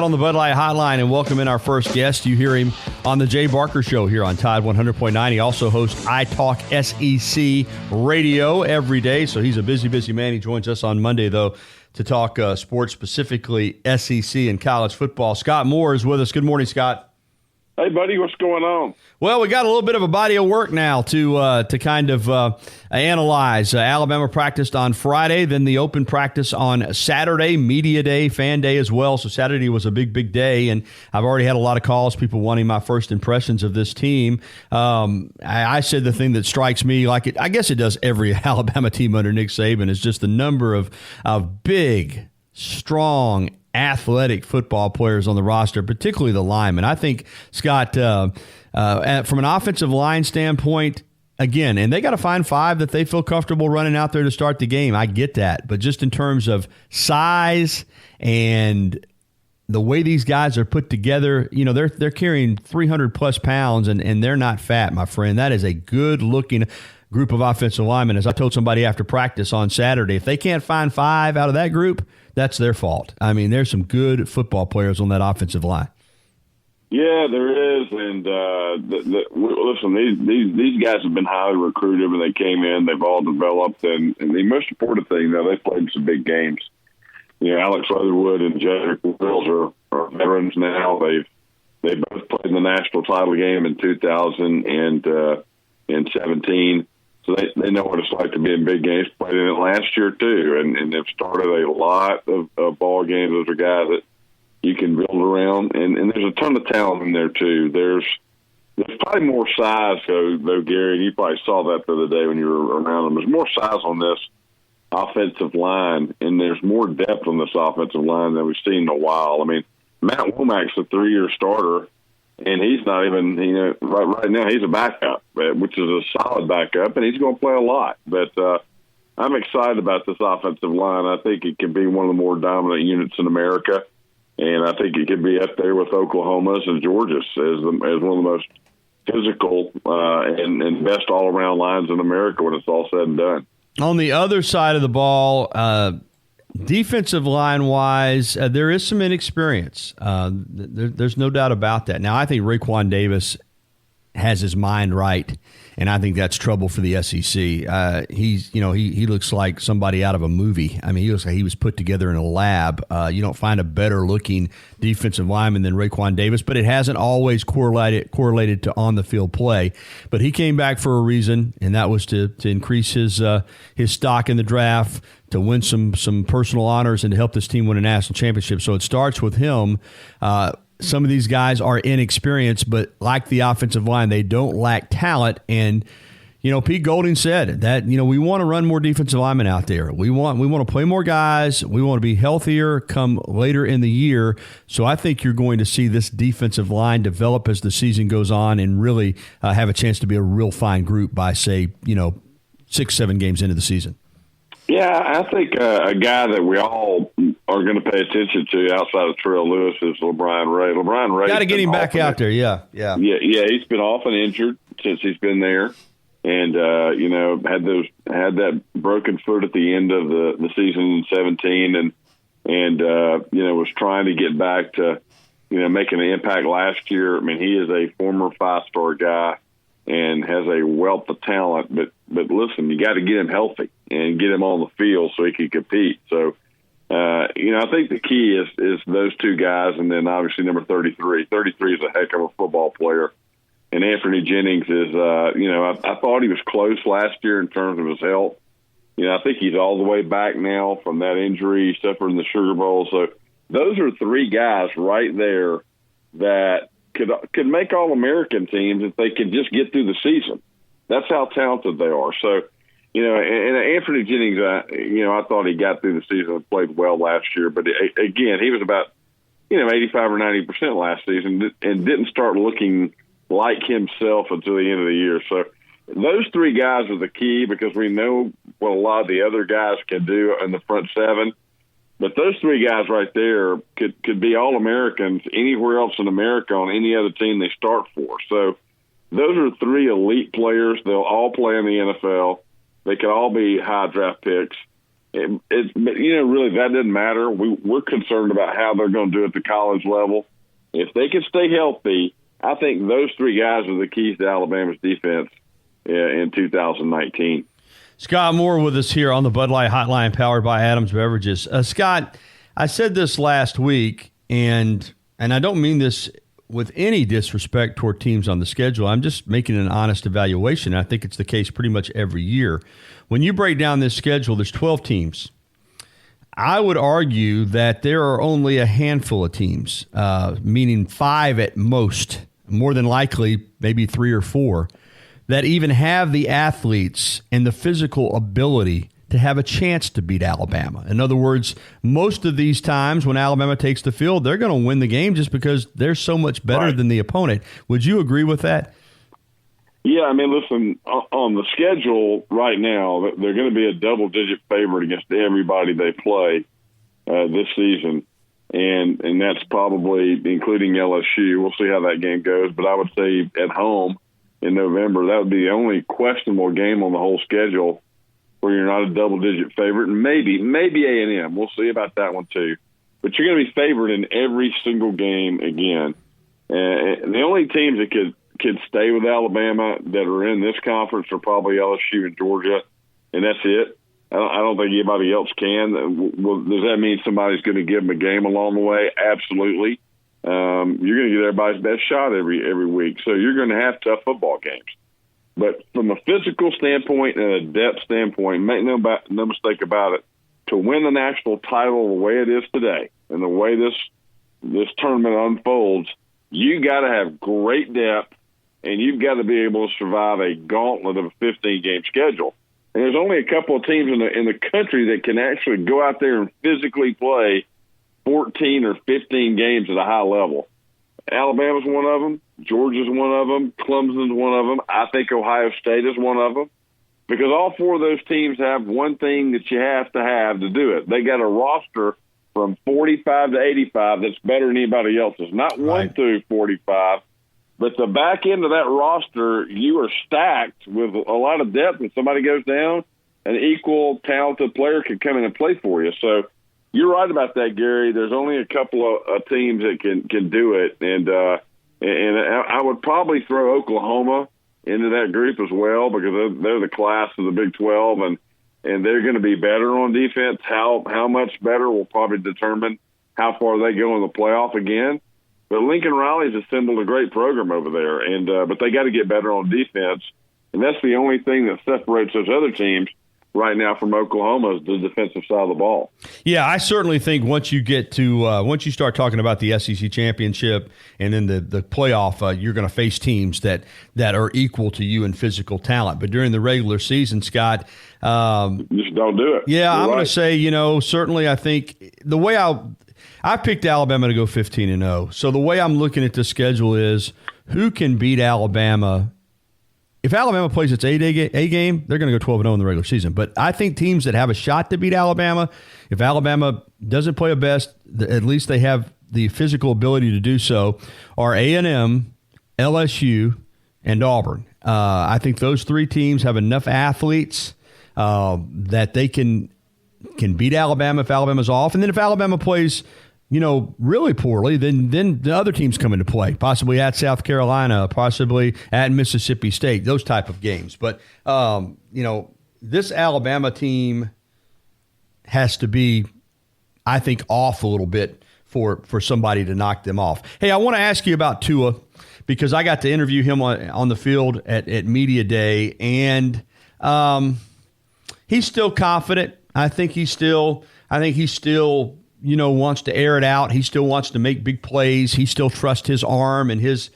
On the Bud Light Hotline and welcome in our first guest. You hear him on the Jay Barker Show here on Tide 100.9. He also hosts iTalkSEC radio every day, so he's a busy man. He joins us on Monday, though, to talk sports, specifically SEC and college football. Scott Moore is with us. Good morning, Scott. Hey, buddy, what's going on? Well, we got a little bit of a body of work now to kind of analyze. Alabama practiced on Friday, then the open practice on Saturday, media day, fan day as well. So Saturday was a big day, and I've already had a lot of calls, people wanting my first impressions of this team. I said the thing that strikes me, like I guess it does every Alabama team under Nick Saban, is just the number of big, strong, athletic football players on the roster, particularly the linemen. I think, Scott, from an offensive line standpoint, again, and they got to find five that they feel comfortable running out there to start the game. I get that. But just in terms of size and the way these guys are put together, you know, they're carrying 300-plus pounds, and they're not fat, my friend. That is a good-looking group of offensive linemen. As I told somebody after practice on Saturday, if they can't find five out of that group, that's their fault. I mean, there's some good football players on that offensive line. Yeah, there is, and listen, these guys have been highly recruited when they came in. They've all developed, and the most important thing, though, they've played some big games. You know, Alex Leatherwood and Jedrick Wills are veterans now. They both played in the national title game in 2017. So they know what it's like to be in big games. Played in it last year, too, and they've started a lot of ball games. Those are guys that you can build around. And there's a ton of talent in there, too. There's probably more size, though, Gary, and you probably saw that the other day when you were around them. There's more size on this offensive line, and there's more depth on this offensive line than we've seen in a while. I mean, Matt Womack's a 3-year starter, and he's not even, you know, right now he's a backup, which is a solid backup, and he's going to play a lot. But I'm excited about this offensive line. I think it can be one of the more dominant units in America, and I think it could be up there with Oklahoma's and Georgia's as one of the most physical and best all-around lines in America when it's all said and done. On the other side of the ball, defensive line-wise, there is some inexperience. There's no doubt about that. Now, I think Raekwon Davis has his mind right, and I think that's trouble for the SEC. He looks like somebody out of a movie. I mean, he looks like he was put together in a lab. You don't find a better-looking defensive lineman than Raekwon Davis, but it hasn't always correlated to on-the-field play. But he came back for a reason, and that was to increase his stock in the draft, to win some personal honors, and to help this team win a national championship. So it starts with him. Some of these guys are inexperienced, but like the offensive line, they don't lack talent. And, you know, Pete Golding said that, you know, we want to run more defensive linemen out there. We want to play more guys. We want to be healthier come later in the year. So I think you're going to see this defensive line develop as the season goes on and really have a chance to be a real fine group by, say, 6-7 games into the season. Yeah, I think a guy that we all are going to pay attention to outside of Terrell Lewis is LeBron Ray. LeBron Ray got to get him back out there. Yeah. He's been often injured since he's been there, and had that broken foot at the end of the season in 2017, and was trying to get back to making an impact last year. I mean, he is a former 5-star guy and has a wealth of talent, but listen, you got to get him healthy and get him on the field so he can compete. So, I think the key is those two guys, and then obviously number 33. 33 is a heck of a football player. And Anthony Jennings is, I thought he was close last year in terms of his health. I think he's all the way back now from that injury he suffered in the Sugar Bowl. So those are three guys right there that could make All-American teams if they can just get through the season. That's how talented they are. So, and Anthony Jennings, I thought he got through the season and played well last year. But, again, he was about, 85 or 90% last season and didn't start looking like himself until the end of the year. So those three guys are the key because we know what a lot of the other guys can do in the front seven. But those three guys right there could be All-Americans anywhere else in America on any other team they start for. So those are three elite players. They'll all play in the NFL. They could all be high draft picks. But really, that doesn't matter. We're concerned about how they're going to do at the college level. If they can stay healthy, I think those three guys are the keys to Alabama's defense in 2019. Scott Moore with us here on the Bud Light Hotline, powered by Adams Beverages. Scott, I said this last week, and I don't mean this with any disrespect toward teams on the schedule. I'm just making an honest evaluation. I think it's the case pretty much every year. When you break down this schedule, there's 12 teams. I would argue that there are only a handful of teams, meaning 5 at most, more than likely maybe 3 or 4, that even have the athletes and the physical ability to have a chance to beat Alabama. In other words, most of these times when Alabama takes the field, they're going to win the game just because they're so much better than the opponent. Would you agree with that? Yeah, I mean, listen, on the schedule right now, they're going to be a double-digit favorite against everybody they play this season, and that's probably including LSU. We'll see how that game goes, but I would say at home in November, that would be the only questionable game on the whole schedule where you're not a double-digit favorite, and maybe A&M. We'll see about that one too. But you're going to be favored in every single game again. And the only teams that could stay with Alabama that are in this conference are probably LSU and Georgia, and that's it. I don't think anybody else can. Well, does that mean somebody's going to give them a game along the way? Absolutely. You're going to get everybody's best shot every week, so you're going to have tough football games. But from a physical standpoint and a depth standpoint, make no mistake about it, to win the national title the way it is today and the way this tournament unfolds, you got to have great depth, and you've got to be able to survive a gauntlet of a 15-game schedule. And there's only a couple of teams in the country that can actually go out there and physically play 14 or 15 games at a high level. Alabama's one of them. Georgia's one of them. Clemson's one of them. I think Ohio State is one of them. Because all 4 of those teams have one thing that you have to do it. They got a roster from 45 to 85 that's better than anybody else's. Not 1 through 45, but the back end of that roster, you are stacked with a lot of depth. When somebody goes down, an equal talented player can come in and play for you. So you're right about that, Gary. There's only a couple of teams that can do it, and I would probably throw Oklahoma into that group as well because they're the class of the Big 12, and they're going to be better on defense. How much better will probably determine how far they go in the playoff again. But Lincoln Riley's assembled a great program over there, and but they got to get better on defense, and that's the only thing that separates those other teams right now from Oklahoma is the defensive side of the ball. Yeah, I certainly think once you get to once you start talking about the SEC championship and then the playoff, you're going to face teams that are equal to you in physical talent. But during the regular season, Scott, just don't do it. Yeah, I'm going to say, certainly I think the way I picked Alabama to go 15-0. So the way I'm looking at the schedule is who can beat Alabama. If Alabama plays its A game, they're going to go 12-0 in the regular season. But I think teams that have a shot to beat Alabama, if Alabama doesn't play a best, at least they have the physical ability to do so, are A&M, LSU, and Auburn. I think those 3 teams have enough athletes that they can beat Alabama if Alabama's off. And then if Alabama plays really poorly, then the other teams come into play, possibly at South Carolina, possibly at Mississippi State, those type of games. But, this Alabama team has to be, I think, off a little bit for somebody to knock them off. Hey, I want to ask you about Tua because I got to interview him on the field at Media Day, and he's still confident. I think he's still wants to air it out. He still wants to make big plays. He still trusts his arm and his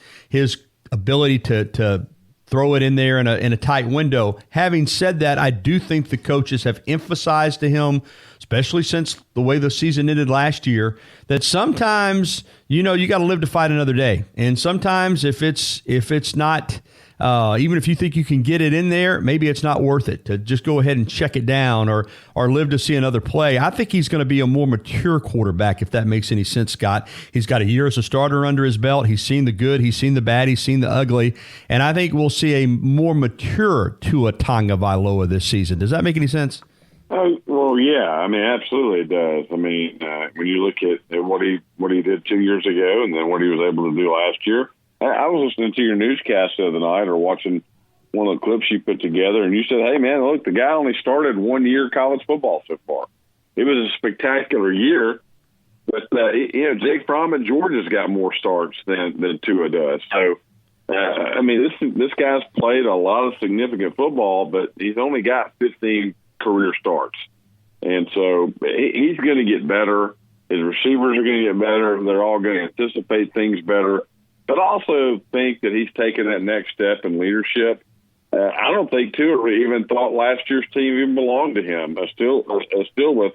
ability to throw it in there in a tight window. Having said that, I do think the coaches have emphasized to him, especially since the way the season ended last year, that sometimes you got to live to fight another day. And sometimes if it's not. Even if you think you can get it in there, maybe it's not worth it to just go ahead and check it down or live to see another play. I think he's going to be a more mature quarterback, if that makes any sense, Scott. He's got a year as a starter under his belt. He's seen the good, he's seen the bad, he's seen the ugly, and I think we'll see a more mature Tua Tagovailoa this season. Does that make any sense? Well, Oh yeah, I mean, absolutely it does. I mean, when you look at what he did 2 years ago, and then what he was able to do last year. I was listening to your newscast the other night, or watching one of the clips you put together, and you said, "Hey man, look, the guy only started 1 year college football so far. It was a spectacular year, but Jake Fromm at Georgia's got more starts than Tua does. So, I mean, this guy's played a lot of significant football, but he's only got 15 career starts. And so he's going to get better. His receivers are going to get better. They're all going to anticipate things better. But I also think that he's taken that next step in leadership. I don't think Tua even thought last year's team even belonged to him. Still with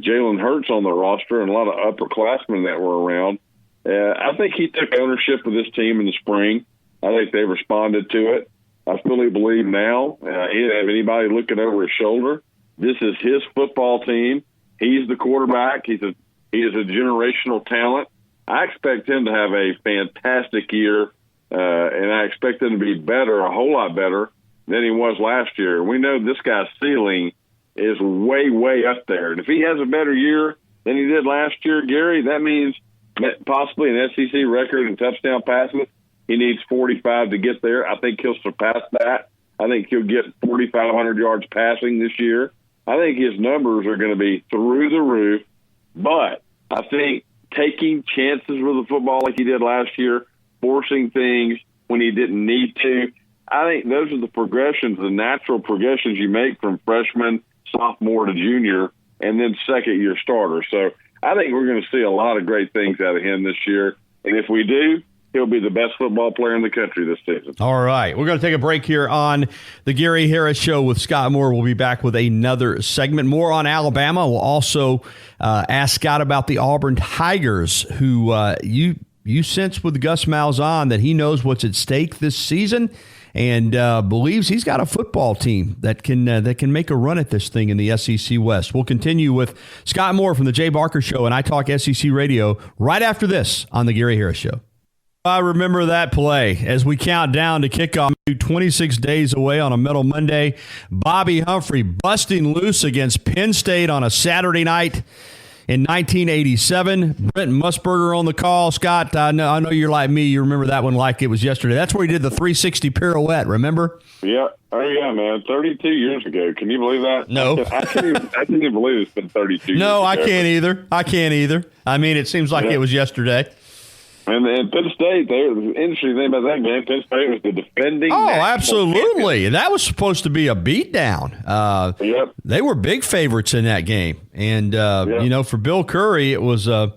Jalen Hurts on the roster and a lot of upperclassmen that were around. I think he took ownership of this team in the spring. I think they responded to it. I fully believe now, he didn't have anybody looking over his shoulder. This is his football team. He's the quarterback. He is a generational talent. I expect him to have a fantastic year, and I expect him to be better, a whole lot better than he was last year. We know this guy's ceiling is way, way up there. And if he has a better year than he did last year, Gary, that means possibly an SEC record in touchdown passes. He needs 45 to get there. I think he'll surpass that. I think he'll get 4,500 yards passing this year. I think his numbers are going to be through the roof. But I think taking chances with the football like he did last year, forcing things when he didn't need to, I think those are the progressions, the natural progressions you make from freshman, sophomore to junior, and then second-year starter. So I think we're going to see a lot of great things out of him this year. And if we do, he'll be the best football player in the country this season. All right. We're going to take a break here on the Gary Harris Show with Scott Moore. We'll be back with another segment. More on Alabama. We'll also ask Scott about the Auburn Tigers, who you sense with Gus Malzahn that he knows what's at stake this season and believes he's got a football team that can make a run at this thing in the SEC West. We'll continue with Scott Moore from the Jay Barker Show and iTalkSEC Radio right after this on the Gary Harris Show. I remember that play as we count down to kickoff, 26 days away on a Metal Monday. Bobby Humphrey busting loose against Penn State on a Saturday night in 1987. Brent Musburger on the call. Scott, I know you're like me. You remember that one like it was yesterday. That's where he did the 360 pirouette, remember? Yeah. Oh, yeah, man. 32 years ago. Can you believe that? No. I can't even believe it's been 32 years ago. No, I can't either. I mean, it seems like it was yesterday. And Penn State, the interesting thing about that game, Penn State was the defending. Oh, absolutely. That was supposed to be a beatdown. Yep. They were big favorites in that game. And, for Bill Curry, it was a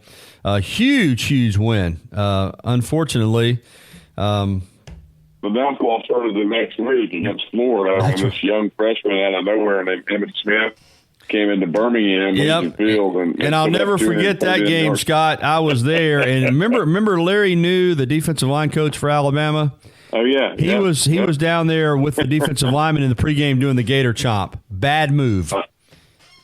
huge win. Unfortunately. The downfall started the next week against Florida when this young freshman out of nowhere named Emmett Smith came into Birmingham field, and I'll never forget that game, Scott. I was there, and remember Larry New, the defensive line coach for Alabama. Oh yeah, he was down there with the defensive lineman in the pregame doing the Gator chomp. Bad move. I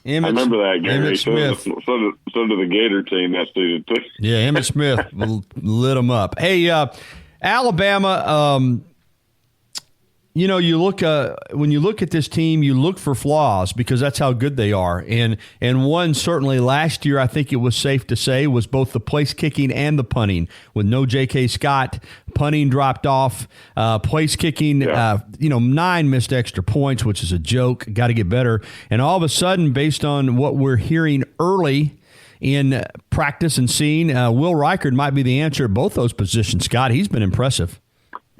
remember that, Gary. Emmett Smith. So did the Gator team that season too. Yeah, Emmett Smith lit them up. Hey, Alabama. You look when you look at this team, you look for flaws because that's how good they are. And one certainly last year, I think it was safe to say, was both the place kicking and the punting. With no J.K. Scott, punting dropped off. Place kicking, 9 missed extra points, which is a joke. Got to get better. And all of a sudden, based on what we're hearing early in practice and seeing, Will Reichard might be the answer at both those positions. Scott, he's been impressive.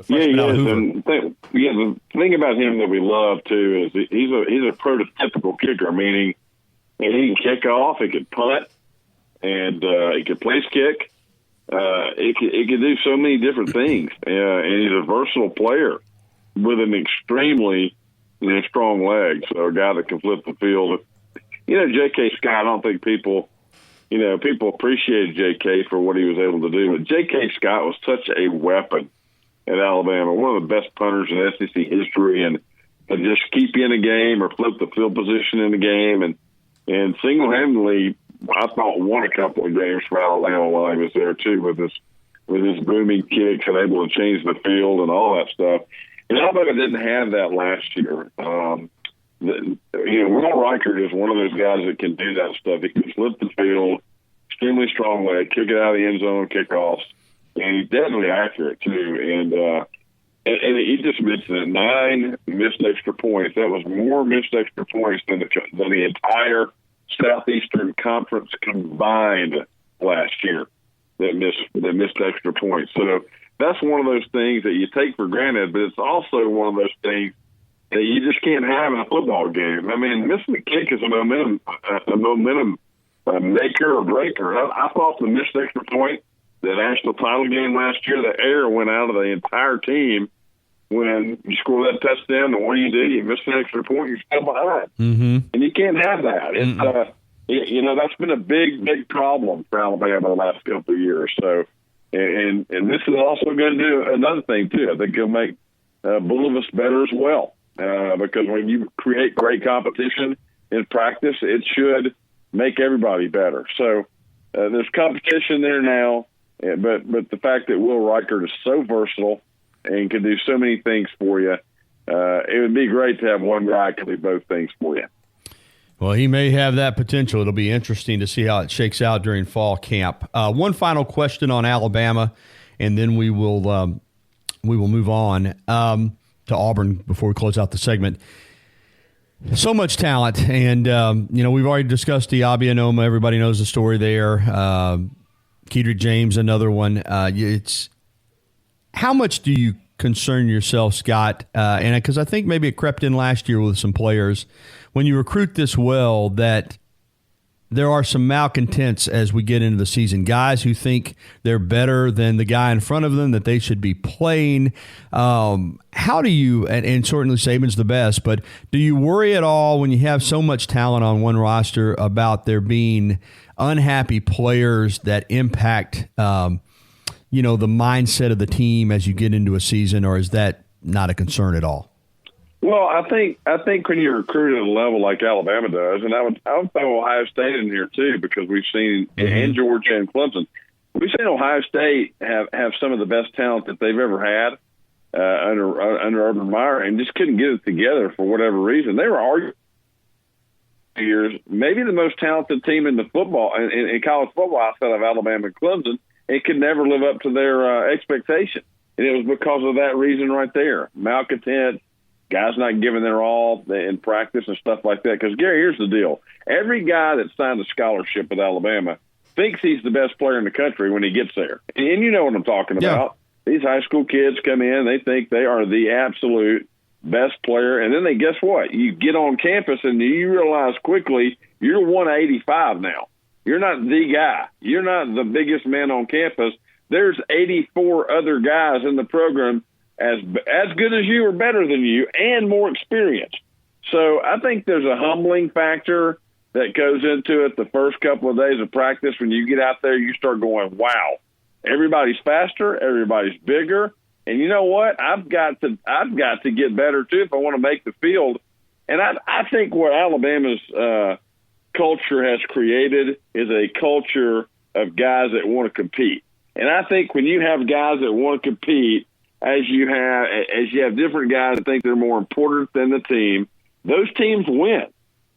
Yeah, he is. And the thing about him that we love too is he's a prototypical kicker, meaning he can kick off, he can punt, and he can place kick. He can do so many different things, and he's a versatile player with an extremely strong leg. So a guy that can flip the field. J.K. Scott, I don't think people appreciated J.K. for what he was able to do, but J.K. Scott was such a weapon at Alabama, one of the best punters in SEC history, and just keep you in a game or flip the field position in the game, and single-handedly, I thought, won a couple of games for Alabama while he was there too, with his booming kicks and able to change the field and all that stuff. And Alabama didn't have that last year. Will Reichert is one of those guys that can do that stuff. He can flip the field, extremely strong leg, kick it out of the end zone, kickoffs, and he's deadly accurate too. And he just mentioned it, 9 missed extra points. That was more missed extra points than the entire Southeastern Conference combined last year that missed extra points. So that's one of those things that you take for granted, but it's also one of those things that you just can't have in a football game. I mean, missing a kick is a momentum maker or breaker. I thought the missed extra point, the national title game last year, the air went out of the entire team when you score that touchdown. And what do? You miss an extra point, you're still behind. Mm-hmm. And you can't have that. It's, that's been a big problem for Alabama the last couple of years. So, and this is also going to do another thing, too. I think it'll make both of us better as well. Because when you create great competition in practice, it should make everybody better. So there's competition there now, but the fact that Will Reichert is so versatile and can do so many things for you, it would be great to have one guy can do both things for you. Well, he may have that potential. It'll be interesting to see how it shakes out during fall camp. One final question on Alabama, and then we will move on to Auburn before we close out the segment. So much talent, and we've already discussed Diabianoma. Everybody knows the story there. Kedrick James, another one. It's how much do you concern yourself, Scott? And because I think maybe it crept in last year with some players when you recruit this well that there are some malcontents as we get into the season. Guys who think they're better than the guy in front of them, that they should be playing. How do you, and certainly Saban's the best, but do you worry at all when you have so much talent on one roster about there being unhappy players that impact, the mindset of the team as you get into a season, or is that not a concern at all? Well, I think when you recruit at a level like Alabama does, and I would throw Ohio State in here too, because we've seen, and Georgia and Clemson, we've seen Ohio State have some of the best talent that they've ever had under Urban Meyer, and just couldn't get it together for whatever reason. They were arguing for years, maybe the most talented team in the football in college football outside of Alabama and Clemson, and could never live up to their expectation. And it was because of that reason right there, malcontent. Guys not giving their all in practice and stuff like that. Because, Gary, here's the deal. Every guy that signed a scholarship with Alabama thinks he's the best player in the country when he gets there. And you know what I'm talking about. These high school kids come in, they think they are the absolute best player. And then guess what? You get on campus and you realize quickly you're 185 now. You're not the guy. You're not the biggest man on campus. There's 84 other guys in the program as good as you or better than you and more experienced. So I think there's a humbling factor that goes into it the first couple of days of practice. When you get out there, you start going, wow, everybody's faster, everybody's bigger. And you know what? I've got to get better too if I want to make the field. And I think what Alabama's culture has created is a culture of guys that want to compete. And I think when you have guys that want to compete, as you have different guys that think they're more important than the team, those teams win.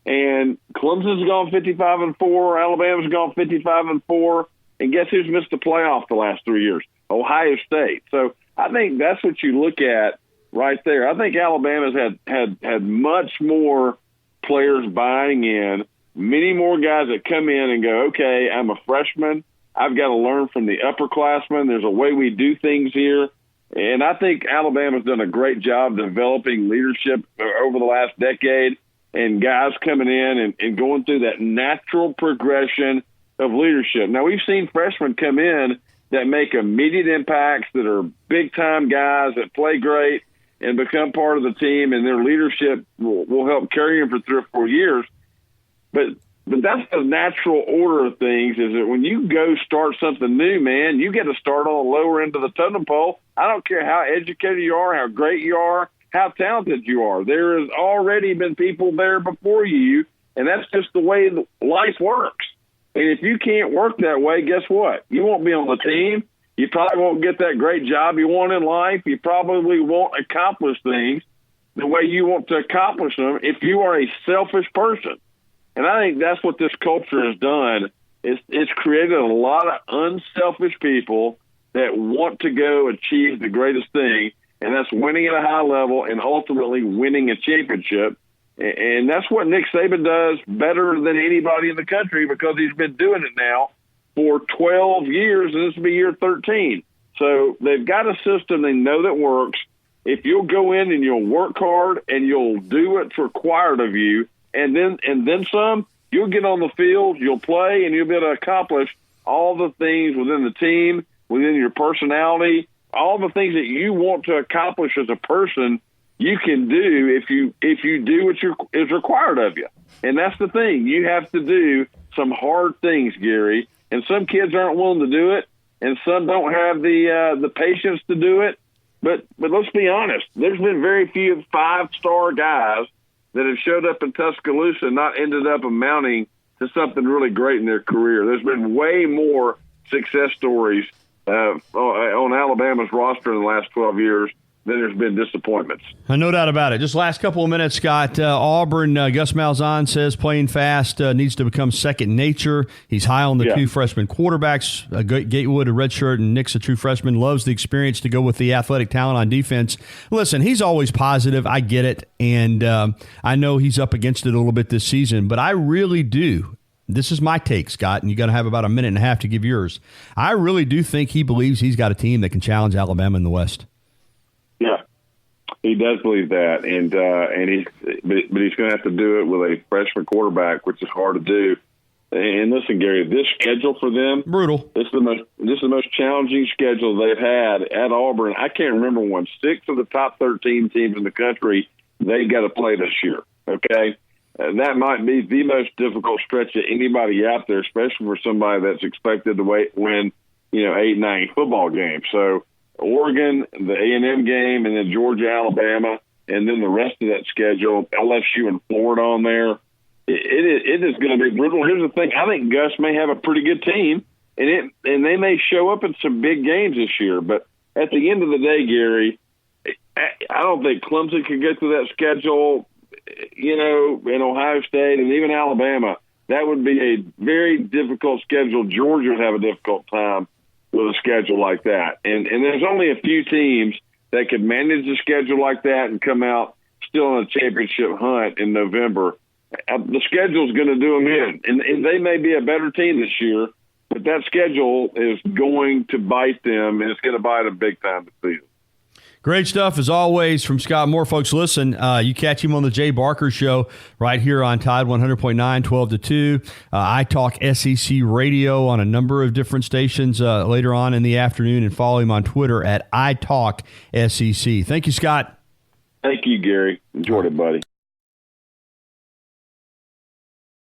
And Clemson's gone 55-4, Alabama's gone 55-4, and guess who's missed the playoff the last 3 years? Ohio State. So I think that's what you look at right there. I think Alabama's had much more players buying in, many more guys that come in and go, okay, I'm a freshman. I've got to learn from the upperclassmen. There's a way we do things here. And I think Alabama's done a great job developing leadership over the last decade, and guys coming in and going through that natural progression of leadership. Now, we've seen freshmen come in that make immediate impacts, that are big-time guys that play great and become part of the team, and their leadership will help carry them for 3 or 4 years. But that's the natural order of things, is that when you go start something new, man, you get to start on the lower end of the totem pole. I don't care how educated you are, how great you are, how talented you are. There has already been people there before you, and that's just the way life works. And if you can't work that way, guess what? You won't be on the team. You probably won't get that great job you want in life. You probably won't accomplish things. the way you want to accomplish them if you are a selfish person. And I think that's what this culture has done. It's created a lot of unselfish people that want to go achieve the greatest thing, and that's winning at a high level and ultimately winning a championship. And that's what Nick Saban does better than anybody in the country, because he's been doing it now for 12 years, and this will be year 13. So they've got a system they know that works. If you'll go in and you'll work hard and you'll do what's required of you, and then some, you'll get on the field, you'll play, and you'll be able to accomplish all the things within the team, within your personality, all the things that you want to accomplish as a person, you can do if you do what is required of you. And that's the thing. You have to do some hard things, Gary, and some kids aren't willing to do it, and some don't have the patience to do it. But let's be honest. There's been very few 5-star guys that have showed up in Tuscaloosa and not ended up amounting to something really great in their career. There's been way more success stories on Alabama's roster in the last 12 years than there's been disappointments. No doubt about it. Just last couple of minutes, Scott. Auburn, Gus Malzahn says playing fast needs to become second nature. He's high on the two freshman quarterbacks. Gatewood, a redshirt, and Nick's a true freshman. Loves the experience to go with the athletic talent on defense. Listen, he's always positive. I get it. And I know he's up against it a little bit this season. But I really do. This is my take, Scott, and you got to have about a minute and a half to give yours. I really do think he believes he's got a team that can challenge Alabama in the West. Yeah, he does believe that, and he's going to have to do it with a freshman quarterback, which is hard to do. And listen, Gary, this schedule for them, brutal. This is the most challenging schedule they've had at Auburn. I can't remember when 6 of the top 13 teams in the country they got to play this year. Okay, that might be the most difficult stretch of anybody out there, especially for somebody that's expected to win 8, 9 football games. So Oregon, the A&M game, and then Georgia, Alabama, and then the rest of that schedule, LSU and Florida on there. It is going to be brutal. Here's the thing. I think Gus may have a pretty good team, and they may show up in some big games this year. But at the end of the day, Gary, I don't think Clemson can get through that schedule, in Ohio State and even Alabama. That would be a very difficult schedule. Georgia would have a difficult time with a schedule like that. And there's only a few teams that could manage a schedule like that and come out still in a championship hunt in November. The schedule's going to do them in. And they may be a better team this year, but that schedule is going to bite them, and it's going to bite them big time this season. Great stuff, as always, from Scott Moore. Folks, listen, you catch him on the Jay Barker Show right here on Tide 100.9, 12 to 2. iTalkSEC Radio on a number of different stations later on in the afternoon, and follow him on Twitter at iTalkSEC. Thank you, Scott. Thank you, Gary. Enjoyed it, buddy.